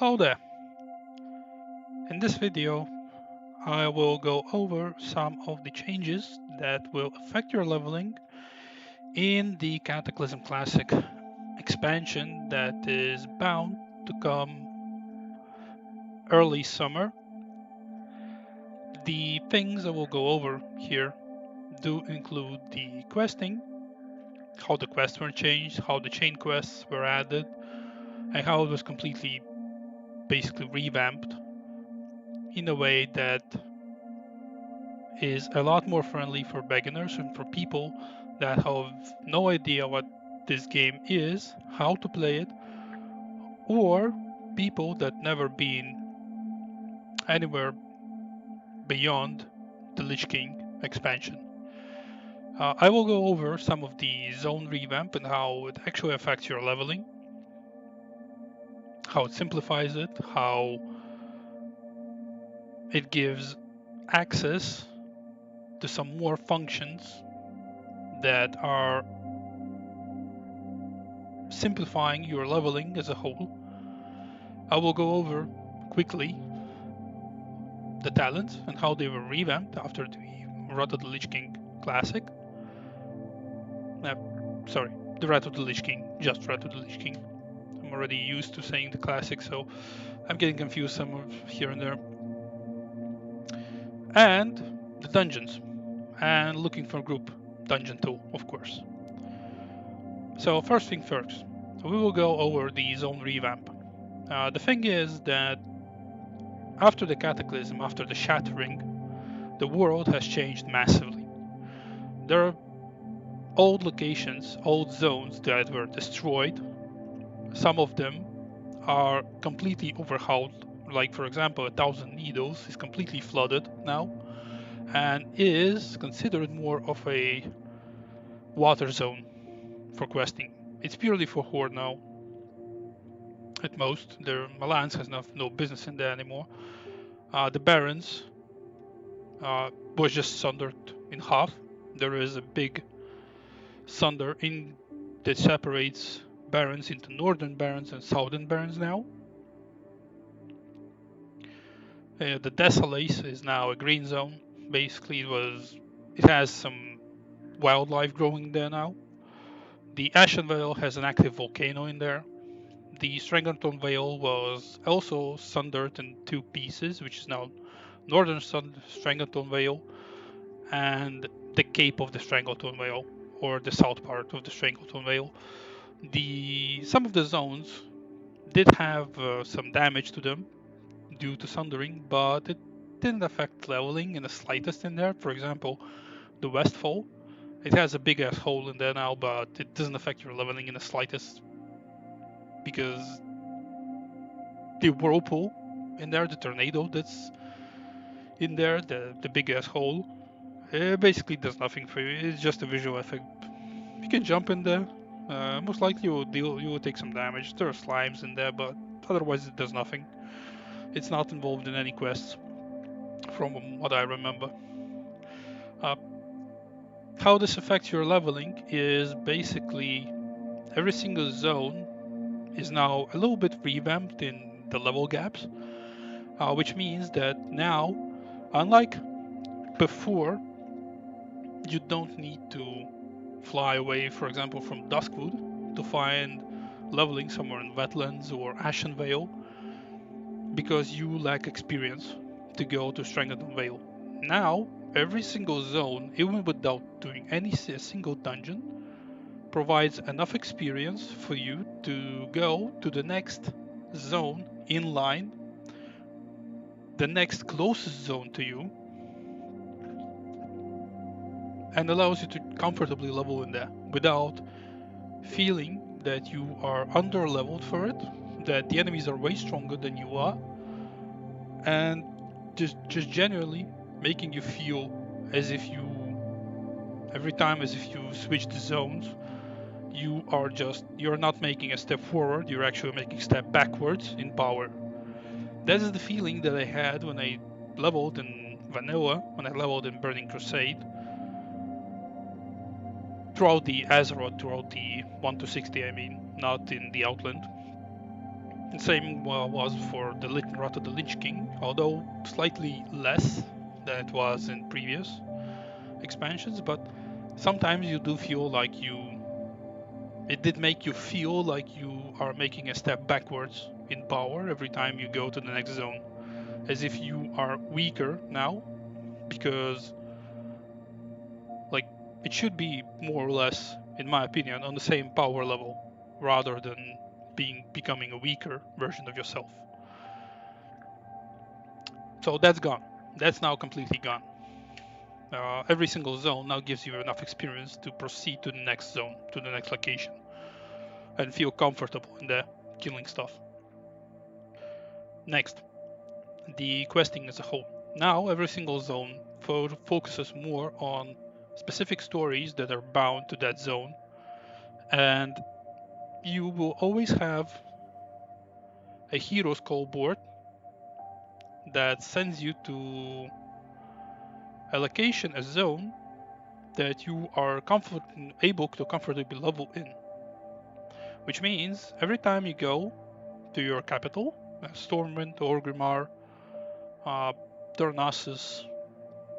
Hello there. In this video, I will go over some of the changes that will affect your leveling in the Cataclysm Classic expansion that is bound to come early summer. The things I will go over here do include the questing, how the quests were changed, how the chain quests were added, and how it was completely basically revamped in a way that is a lot more friendly for beginners and for people that have no idea what this game is, how to play it, or people that never been anywhere beyond the Lich King expansion. I will go over some of the zone revamp and how it actually affects your leveling, how it simplifies it, how it gives access to some more functions that are simplifying your leveling as a whole. I will go over quickly the talents and how they were revamped after the Wrath of the Lich King Classic. Sorry, the Wrath of the Lich King, just Wrath of the Lich King. I'm already used to saying the classic, so I'm getting confused some of here and there. And the dungeons, and looking for group dungeon tool, of course. So first thing first, we will go over the zone revamp. The thing is that after the Cataclysm, after the Shattering, the world has changed massively. There are old locations, old zones that were destroyed. Some of them are completely overhauled. Like, for example, 1,000 Needles is completely flooded now and is considered more of a water zone for questing. It's purely for Horde now. At most, the Alliance has no business in there anymore. The Barrens was just sundered in half. There is a big sunder in that separates Barrens into Northern Barrens and Southern Barrens now. The Desolace is now a green zone. Basically, it has some wildlife growing there now. The Ashen Vale has an active volcano in there. The Stranglethorn Vale was also sundered in two pieces, which is now Northern Stranglethorn Vale and the Cape of the Stranglethorn Vale, or the south part of the Stranglethorn Vale. Some of the zones did have some damage to them due to Sundering, but it didn't affect leveling in the slightest in there. For example, the Westf, it has a big ass hole in there now, but it doesn't affect your leveling in the slightest because the whirlpool in there, the tornado that's in there, the big ass hole, it basically does nothing for you. It's just a visual effect. You can jump in there. Most likely you will take some damage. There are slimes in there, but otherwise it does nothing. It's not involved in any quests, from what I remember. How this affects your leveling is basically every single zone is now a little bit revamped in the level gaps, which means that now, unlike before, you don't need to fly away, for example, from Duskwood to find leveling somewhere in Wetlands or Ashen Vale because you lack experience to go to Stranglethorn Vale. Now, every single zone, even without doing any single dungeon, provides enough experience for you to go to the next zone in line, the next closest zone to you, and allows you to comfortably level in there without feeling that you are under leveled for it, that the enemies are way stronger than you are, and just genuinely making you feel as if every time as if you switch the zones, you're not making a step forward, you're actually making a step backwards in power. That is the feeling that I had when I leveled in Vanilla, when I leveled in Burning Crusade, throughout the Azeroth, throughout the 1 to 60, I mean, not in the Outland. The same was for the Wrath of the Lich King, although slightly less than it was in previous expansions, but sometimes you do feel like it did make you feel like you are making a step backwards in power every time you go to the next zone, as if you are weaker now, because like it should be more or less, in my opinion, on the same power level rather than becoming a weaker version of yourself. So that's gone. That's now completely gone. Every single zone now gives you enough experience to proceed to the next zone, to the next location, and feel comfortable in the killing stuff. Next, the questing as a whole. Now every single zone focuses more on specific stories that are bound to that zone, and you will always have a hero's call board that sends you to a location, a zone that you are able to comfortably level in. Which means every time you go to your capital, Stormwind, Orgrimmar, Darnassus,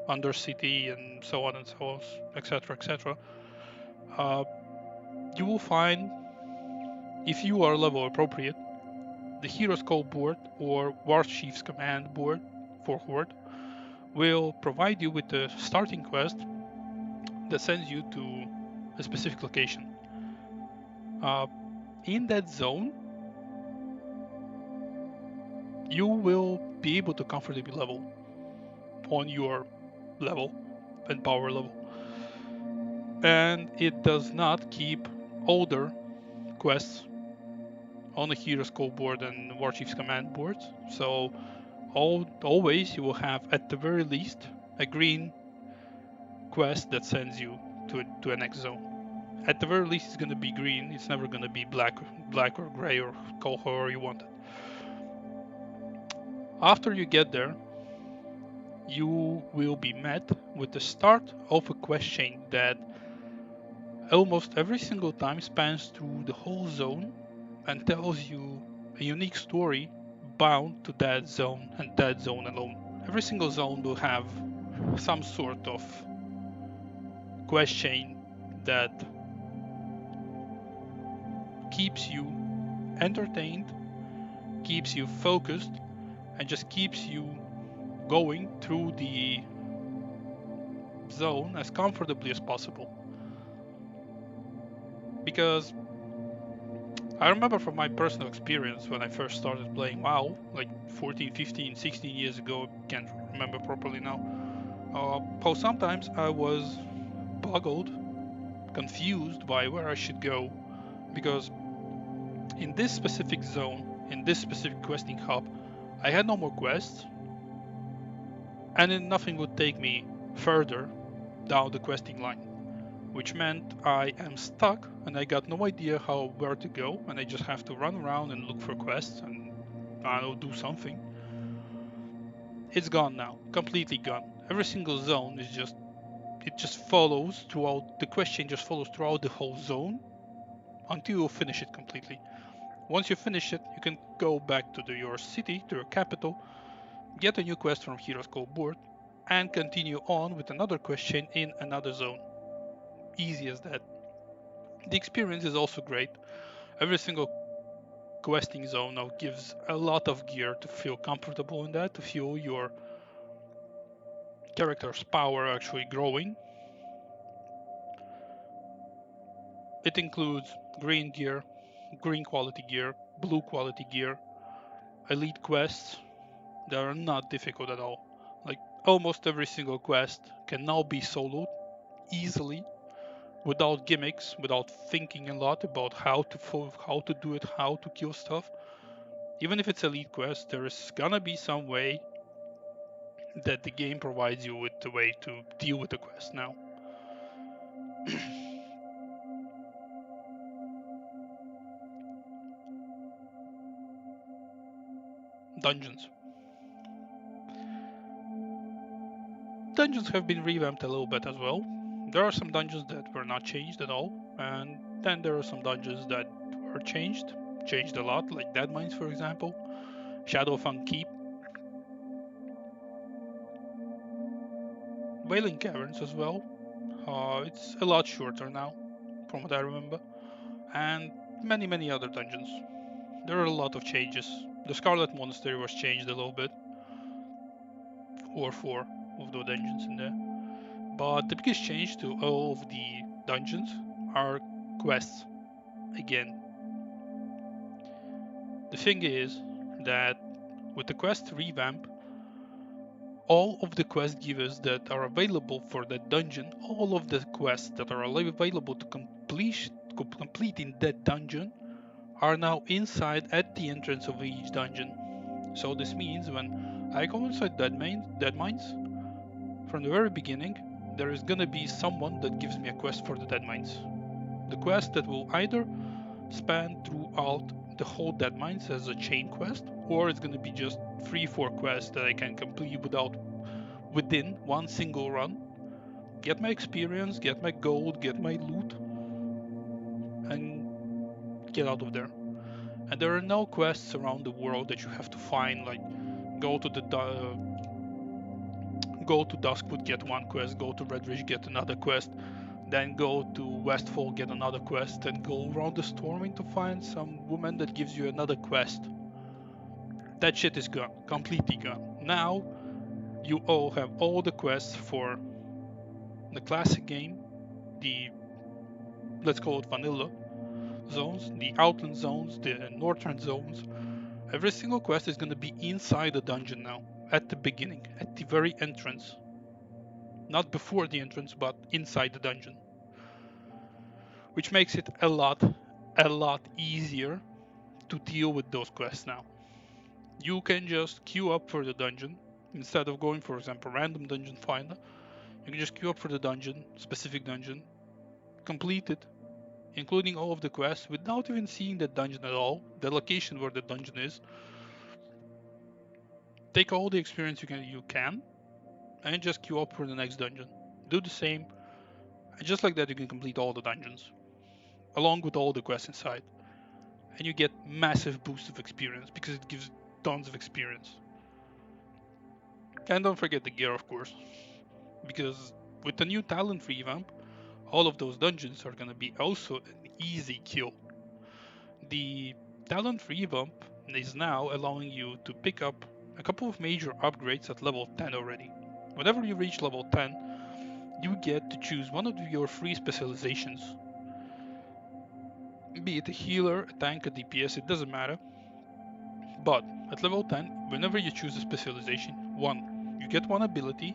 Undercity, and so on and so on, etc., etc., you will find, if you are level appropriate, the Hero's Call board or War Chief's Command board for Horde will provide you with a starting quest that sends you to a specific location. In that zone, you will be able to comfortably level on your level and power level. And it does not keep older quests on the Hero's Call board and Warchief's Command boards. So always you will have, at the very least, a green quest that sends you to a next zone. At the very least, it's going to be green. It's never going to be black or gray, or call however you want it. After you get there, you will be met with the start of a quest chain that almost every single time spans through the whole zone and tells you a unique story bound to that zone and that zone alone. Every single zone will have some sort of quest chain that keeps you entertained, keeps you focused, and just keeps you going through the zone as comfortably as possible. Because I remember from my personal experience when I first started playing WoW, like 14, 15, 16 years ago, can't remember properly now, how sometimes I was boggled, confused by where I should go, because in this specific zone, in this specific questing hub, I had no more quests, and then nothing would take me further down the questing line, which meant I am stuck and I got no idea where to go, and I just have to run around and look for quests and I don't know, do something. It's gone now, completely gone. Every single zone is just follows throughout, the quest chain just follows throughout the whole zone until you finish it completely. Once you finish it, you can go back to your city, to your capital, get a new quest from Hero's Call board, and continue on with another quest chain in another zone. Easy as that. The experience is also great. Every single questing zone now gives a lot of gear to feel comfortable in that, to feel your character's power actually growing. It includes green gear, green quality gear, blue quality gear, elite quests that are not difficult at all. Like almost every single quest can now be soloed easily, without gimmicks, without thinking a lot about how to do it, how to kill stuff. Even if it's elite quest, there is gonna be some way that the game provides you with the way to deal with the quest now. Dungeons. Dungeons have been revamped a little bit as well. There are some dungeons that were not changed at all, and then there are some dungeons that were changed. changed a lot, like Dead Mines, for example, Shadowfang Keep, Wailing Caverns as well. It's a lot shorter now, from what I remember, and many other dungeons. There are a lot of changes. The Scarlet Monastery was changed a little bit, or 4 of the dungeons in there. But the biggest change to all of the dungeons are quests. Again, the thing is that with the quest revamp, all of the quest givers that are available for that dungeon, all of the quests that are available to complete in that dungeon are now inside at the entrance of each dungeon. So this means when I go inside Dead Mines, from the very beginning, there is gonna be someone that gives me a quest for the Dead Mines. The quest that will either span throughout the whole Dead Mines as a chain quest, or it's gonna be just 3-4 quests that I can complete within one single run, get my experience, get my gold, get my loot, and get out of there. And there are no quests around the world that you have to find, like go to Duskwood, get one quest, go to Redridge, get another quest, then go to Westf, get another quest, then go around the Storming to find some woman that gives you another quest. That shit is gone, completely gone. Now you all have all the quests for the classic game, the, let's call it vanilla zones, the outland zones, the northern zones. Every single quest is going to be inside the dungeon now, at the beginning, at the very entrance. Not before the entrance, but inside the dungeon. Which makes it a lot easier to deal with those quests now. You can just queue up for the dungeon instead of going, for example, random dungeon finder. You can just queue up for the dungeon, specific dungeon, complete it, including all of the quests without even seeing the dungeon at all, the location where the dungeon is. Take all the experience you can, and just queue up for the next dungeon. Do the same, and just like that you can complete all the dungeons, along with all the quests inside. And you get massive boost of experience, because it gives tons of experience. And don't forget the gear, of course, because with the new Talon revamp, all of those dungeons are gonna be also an easy kill. The Talon revamp is now allowing you to pick up a couple of major upgrades at level 10 already. Whenever you reach level 10, you get to choose one of your 3 specializations. Be it a healer, a tank, a DPS, it doesn't matter. But at level 10, whenever you choose a specialization, you get one ability,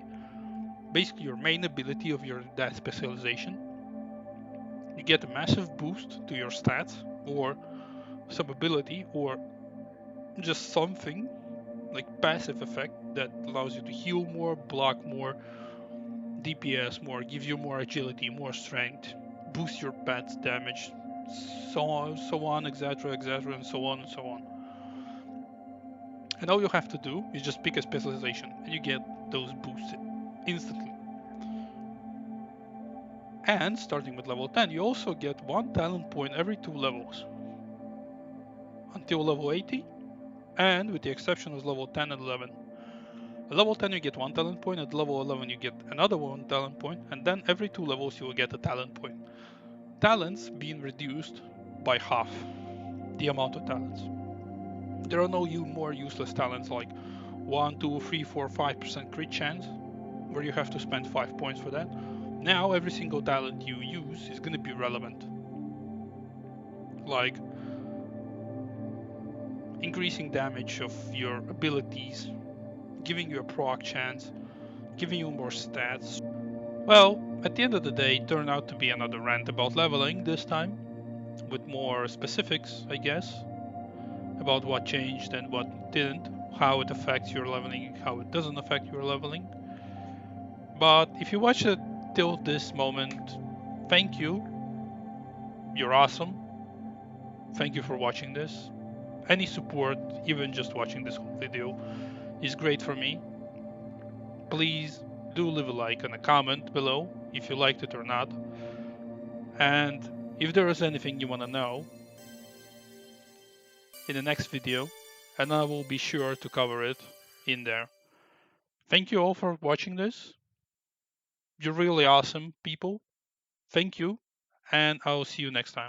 basically your main ability of that specialization. You get a massive boost to your stats, or some ability, or just something like passive effect that allows you to heal more, block more, DPS more, give you more agility, more strength, boost your pet's damage, so on, etc., and so on and so on. And all you have to do is just pick a specialization, and you get those boosts instantly. And starting with level 10, you also get 1 talent point every 2 levels, until level 80, and with the exception of level 10 and 11. At level 10 you get 1 talent point, at level 11 you get another 1 talent point, and then every 2 levels you will get a talent point. Talents being reduced by half the amount of talents. There are no more useless talents like 1, 2, 3, 4, 5% crit chance, where you have to spend 5 points for that. Now every single talent you use is going to be relevant. Like increasing damage of your abilities, giving you a proc chance, giving you more stats. Well, at the end of the day, it turned out to be another rant about leveling this time, with more specifics, I guess, about what changed and what didn't, how it affects your leveling, how it doesn't affect your leveling. But if you watched it till this moment, thank you. You're awesome. Thank you for watching this. Any support, even just watching this whole video, is great for me. Please do leave a like and a comment below if you liked it or not. And if there is anything you want to know, in the next video, and I will be sure to cover it in there. Thank you all for watching this. You're really awesome people. Thank you, and I'll see you next time.